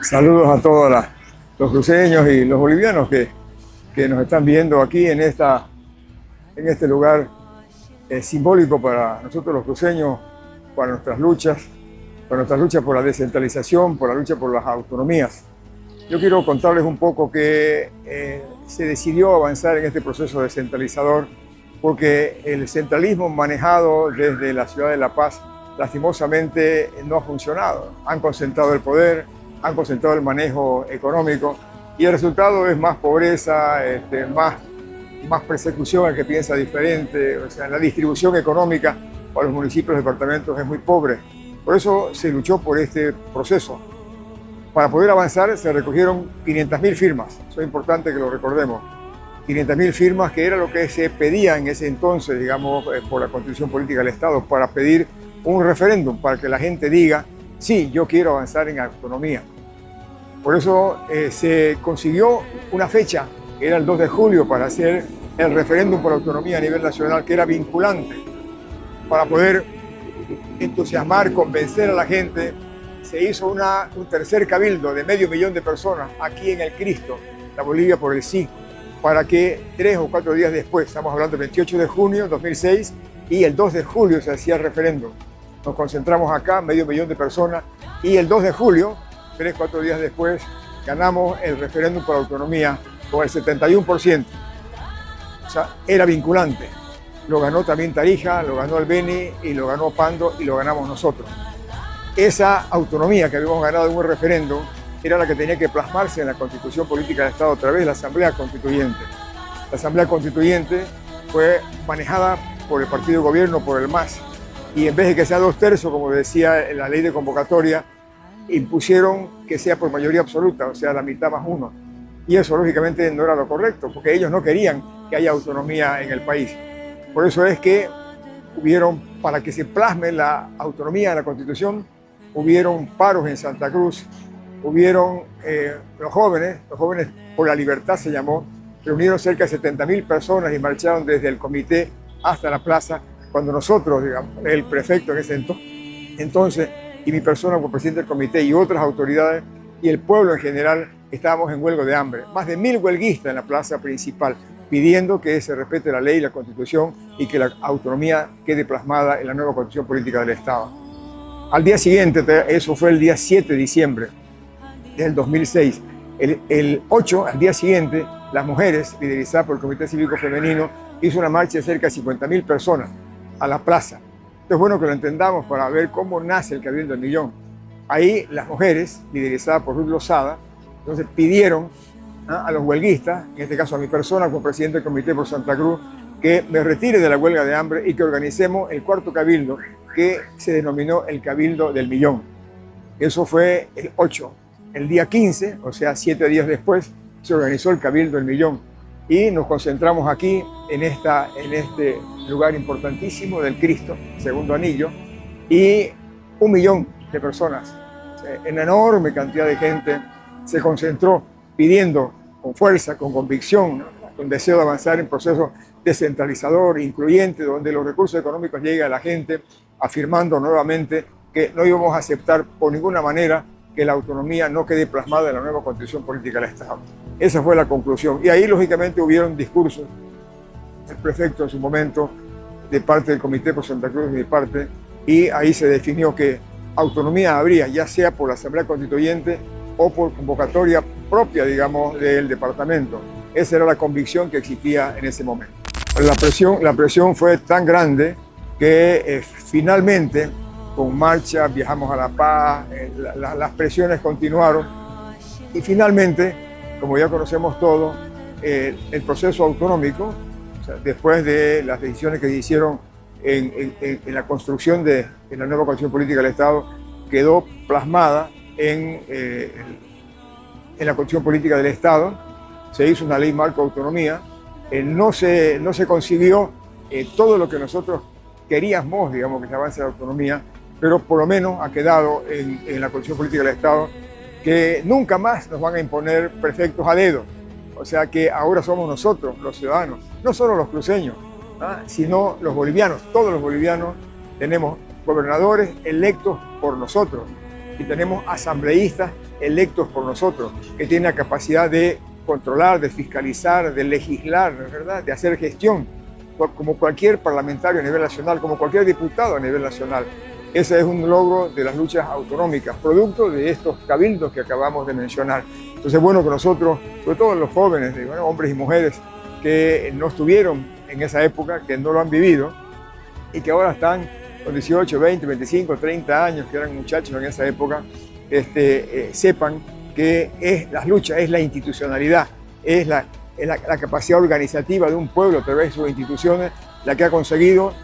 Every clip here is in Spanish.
Saludos a todos los cruceños y los bolivianos que nos están viendo aquí en este lugar simbólico para nosotros los cruceños, para nuestras luchas por la descentralización, por la lucha por las autonomías. Yo quiero contarles un poco que se decidió avanzar en este proceso descentralizador porque el centralismo manejado desde la ciudad de La Paz lastimosamente no ha funcionado. Han concentrado el poder, han concentrado el manejo económico y el resultado es más pobreza, más persecución al que piensa diferente. O sea, la distribución económica para los municipios y departamentos es muy pobre. Por eso se luchó por este proceso. Para poder avanzar se recogieron 500.000 firmas, eso es importante que lo recordemos. 500.000 firmas, que era lo que se pedía en ese entonces, digamos, por la Constitución Política del Estado, para pedir un referéndum, para que la gente diga, sí, yo quiero avanzar en autonomía. Por eso se consiguió una fecha, que era el 2 de julio, para hacer el referéndum por autonomía a nivel nacional, que era vinculante, para poder entusiasmar, convencer a la gente. Se hizo un tercer cabildo de 500.000 de personas aquí en el Cristo, la Bolivia por el Sí, para que 3 o 4 días después, estamos hablando del 28 de junio de 2006, y el 2 de julio se hacía el referéndum. Nos concentramos acá, 500.000 de personas, y el 2 de julio, 3 o 4 días después, ganamos el referéndum por autonomía con el 71%. O sea, era vinculante. Lo ganó también Tarija, lo ganó el Beni, y lo ganó Pando, y lo ganamos nosotros. Esa autonomía que habíamos ganado en un referéndum era la que tenía que plasmarse en la Constitución Política del Estado a través de la Asamblea Constituyente. La Asamblea Constituyente fue manejada por el partido de gobierno, por el MAS, y en vez de que sea 2/3, como decía la ley de convocatoria, impusieron que sea por mayoría absoluta, o sea, la mitad más uno. Y eso lógicamente no era lo correcto, porque ellos no querían que haya autonomía en el país. Por eso es que para que se plasme la autonomía en la Constitución, hubieron paros en Santa Cruz, hubieron los jóvenes por la libertad se llamó, reunieron cerca de 70.000 personas y marcharon desde el comité hasta la plaza, cuando nosotros, digamos, el prefecto en ese entonces, y mi persona como presidente del comité y otras autoridades, y el pueblo en general, estábamos en huelga de hambre. Más de 1.000 huelguistas en la plaza principal, pidiendo que se respete la ley y la Constitución y que la autonomía quede plasmada en la nueva Constitución Política del Estado. Al día siguiente, eso fue el día 7 de diciembre del 2006, el 8, al día siguiente, las mujeres, liderizadas por el Comité Cívico Femenino, hizo una marcha de cerca de 50.000 personas a la plaza. Es bueno que lo entendamos para ver cómo nace el Cabildo del Millón. Ahí las mujeres, liderizadas por Ruth Lozada, entonces pidieron a los huelguistas, en este caso a mi persona como presidente del Comité por Santa Cruz, que me retire de la huelga de hambre y que organicemos el cuarto cabildo, que se denominó el Cabildo del Millón. Eso fue el 8. El día 15, o sea, 7 días después, se organizó el Cabildo del Millón y nos concentramos aquí en este lugar importantísimo del Cristo, segundo anillo, y 1 millón de personas, una enorme cantidad de gente se concentró pidiendo con fuerza, con convicción, con deseo de avanzar en proceso descentralizador, incluyente, donde los recursos económicos lleguen a la gente, afirmando nuevamente que no íbamos a aceptar por ninguna manera que la autonomía no quede plasmada en la nueva Constitución Política del Estado. Esa fue la conclusión. Y ahí, lógicamente, hubieron discursos del prefecto en su momento, de parte del Comité por Santa Cruz y de parte, y ahí se definió que autonomía habría, ya sea por la Asamblea Constituyente o por convocatoria propia, digamos, del departamento. Esa era la convicción que existía en ese momento. La presión fue tan grande que finalmente, con marcha, viajamos a La Paz, las presiones continuaron y finalmente, como ya conocemos todos, el proceso autonómico, o sea, después de las decisiones que se hicieron en la construcción de la nueva Constitución Política del Estado, quedó plasmada en la Constitución Política del Estado. Se hizo una ley marco de autonomía, no se concibió todo lo que nosotros queríamos, digamos, que se avance la autonomía, pero por lo menos ha quedado en la Constitución Política del Estado que nunca más nos van a imponer prefectos a dedo. O sea que ahora somos nosotros, los ciudadanos, no solo los cruceños, sino los bolivianos. Todos los bolivianos tenemos gobernadores electos por nosotros y tenemos asambleístas electos por nosotros, que tienen la capacidad de controlar, de fiscalizar, de legislar, ¿verdad?, de hacer gestión, como cualquier parlamentario a nivel nacional, como cualquier diputado a nivel nacional. Ese es un logro de las luchas autonómicas, producto de estos cabildos que acabamos de mencionar. Entonces es bueno que nosotros, sobre todo los jóvenes, hombres y mujeres que no estuvieron en esa época, que no lo han vivido y que ahora están con 18, 20, 25, 30 años, que eran muchachos en esa época, sepan que las luchas, es la institucionalidad, es la capacidad organizativa de un pueblo a través de sus instituciones la que ha conseguido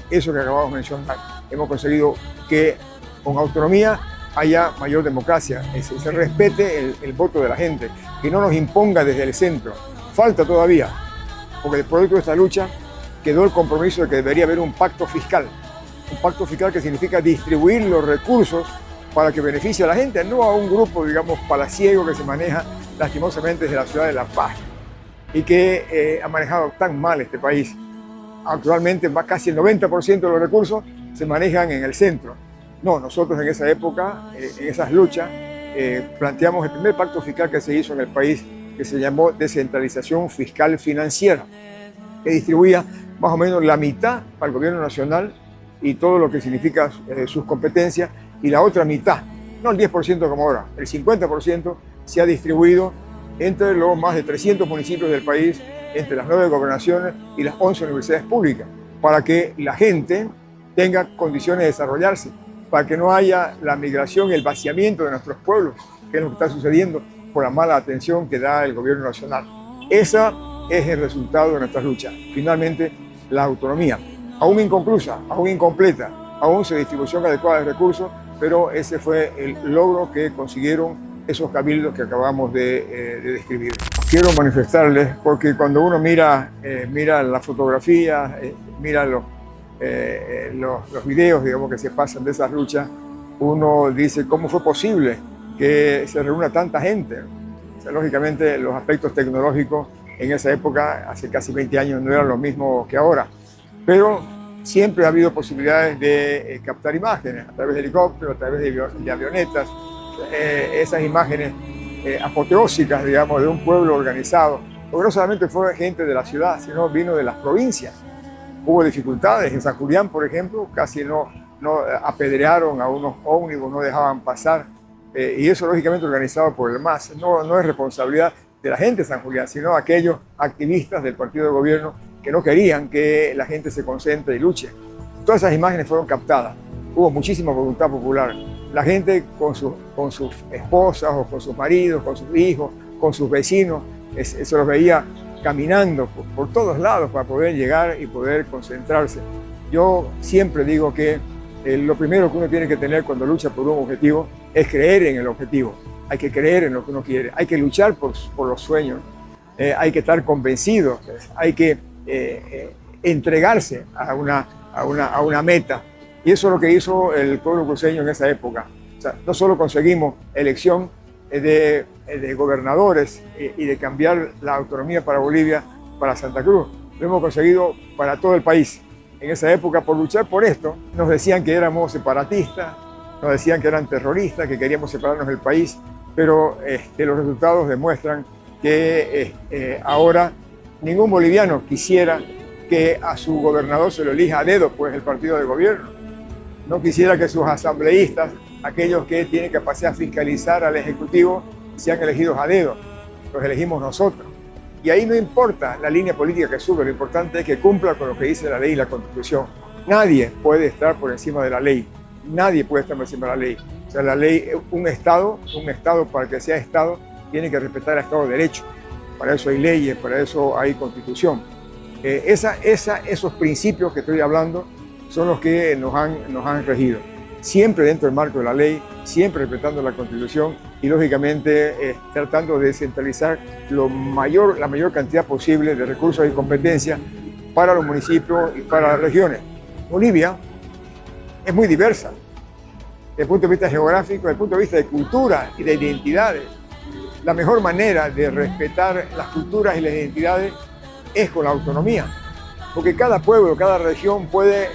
eso que acabamos de mencionar. Hemos conseguido que con autonomía haya mayor democracia, se respete el voto de la gente, que no nos imponga desde el centro. Falta todavía, porque el producto de esta lucha quedó el compromiso de que debería haber un pacto fiscal que significa distribuir los recursos para que beneficie a la gente, no a un grupo, digamos, palaciego que se maneja lastimosamente desde la ciudad de La Paz y que ha manejado tan mal este país. Actualmente casi el 90% de los recursos se manejan en el centro. No, nosotros en esa época, en esas luchas, planteamos el primer pacto fiscal que se hizo en el país, que se llamó descentralización fiscal financiera, que distribuía más o menos la mitad para el gobierno nacional y todo lo que significa sus competencias, y la otra mitad, no el 10% como ahora, el 50% se ha distribuido entre los más de 300 municipios del país, entre las 9 gobernaciones y las 11 universidades públicas, para que la gente tenga condiciones de desarrollarse, para que no haya la migración, el vaciamiento de nuestros pueblos, que es lo que está sucediendo por la mala atención que da el gobierno nacional. Ese es el resultado de nuestras luchas. Finalmente, la autonomía, aún inconclusa, aún incompleta, aún sin distribución adecuada de recursos, pero ese fue el logro que consiguieron esos cabildos que acabamos de describir. Quiero manifestarles, porque cuando uno mira la fotografía, mira los videos, digamos, que se pasan de esas luchas, uno dice cómo fue posible que se reúna tanta gente. O sea, lógicamente los aspectos tecnológicos en esa época, hace casi 20 años, no eran los mismos que ahora, pero siempre ha habido posibilidades de captar imágenes a través de helicópteros, a través de avionetas, esas imágenes apoteósicas, digamos, de un pueblo organizado, porque no solamente fue gente de la ciudad, sino vino de las provincias. Hubo dificultades, en San Julián, por ejemplo, casi no apedrearon a unos ómnibus, no dejaban pasar, y eso lógicamente organizado por el MAS. No es responsabilidad de la gente de San Julián, sino aquellos activistas del partido de gobierno que no querían que la gente se concentre y luche. Todas esas imágenes fueron captadas. Hubo muchísima voluntad popular. La gente con sus esposas o con sus maridos, con sus hijos, con sus vecinos, se los veía caminando por todos lados para poder llegar y poder concentrarse. Yo siempre digo que lo primero que uno tiene que tener cuando lucha por un objetivo es creer en el objetivo. Hay que creer en lo que uno quiere, hay que luchar por los sueños, hay que estar convencidos, hay que entregarse a una meta. Y eso es lo que hizo el pueblo cruceño en esa época. O sea, no solo conseguimos elección de gobernadores y de cambiar la autonomía para Bolivia, para Santa Cruz, lo hemos conseguido para todo el país. En esa época, por luchar por esto, nos decían que éramos separatistas, nos decían que eran terroristas, que queríamos separarnos del país, pero los resultados demuestran que ahora ningún boliviano quisiera que a su gobernador se lo elija a dedo, pues el partido de gobierno. No quisiera que sus asambleístas, aquellos que tienen capacidad de fiscalizar al Ejecutivo, sean elegidos a dedo. Los elegimos nosotros. Y ahí no importa la línea política que sube, lo importante es que cumpla con lo que dice la ley y la Constitución. Nadie puede estar por encima de la ley. Nadie puede estar por encima de la ley. O sea, la ley, un Estado para que sea Estado, tiene que respetar el Estado de Derecho. Para eso hay leyes, para eso hay Constitución. Esos principios que estoy hablando son los que nos han regido. Siempre dentro del marco de la ley, siempre respetando la Constitución y lógicamente tratando de descentralizar la mayor cantidad posible de recursos y competencias para los municipios y para las regiones. Bolivia es muy diversa, desde el punto de vista geográfico, desde el punto de vista de cultura y de identidades. La mejor manera de respetar las culturas y las identidades es con la autonomía, porque cada pueblo, cada región puede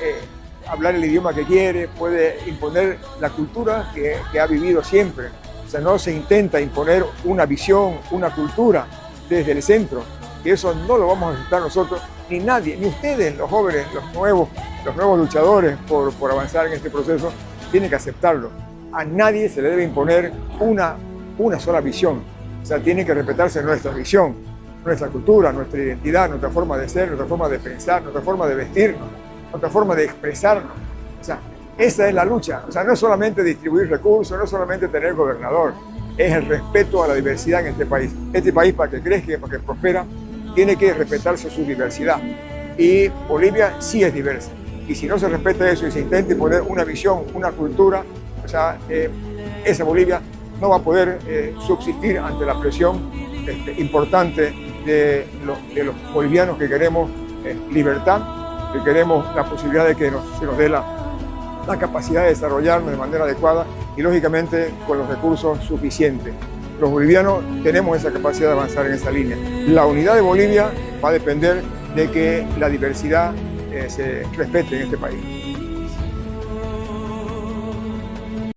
hablar el idioma que quiere, puede imponer la cultura que ha vivido siempre. O sea, no se intenta imponer una visión, una cultura desde el centro, y eso no lo vamos a aceptar nosotros, ni nadie, ni ustedes, los jóvenes, los nuevos luchadores por avanzar en este proceso, tienen que aceptarlo. A nadie se le debe imponer una sola visión. O sea, tiene que respetarse nuestra visión, nuestra cultura, nuestra identidad, nuestra forma de ser, nuestra forma de pensar, nuestra forma de vestirnos, nuestra forma de expresarnos. O sea, esa es la lucha. O sea, no es solamente distribuir recursos, no es solamente tener gobernador, es el respeto a la diversidad en este país. Este país, para que crezca, para que prospera, tiene que respetarse su diversidad. Y Bolivia sí es diversa. Y si no se respeta eso y se intenta imponer una visión, una cultura, o sea, esa Bolivia no va a poder subsistir ante la presión importante de los bolivianos que queremos libertad, que queremos la posibilidad de que se nos dé la capacidad de desarrollarnos de manera adecuada y lógicamente con los recursos suficientes. Los bolivianos tenemos esa capacidad de avanzar en esa línea. La unidad de Bolivia va a depender de que la diversidad se respete en este país.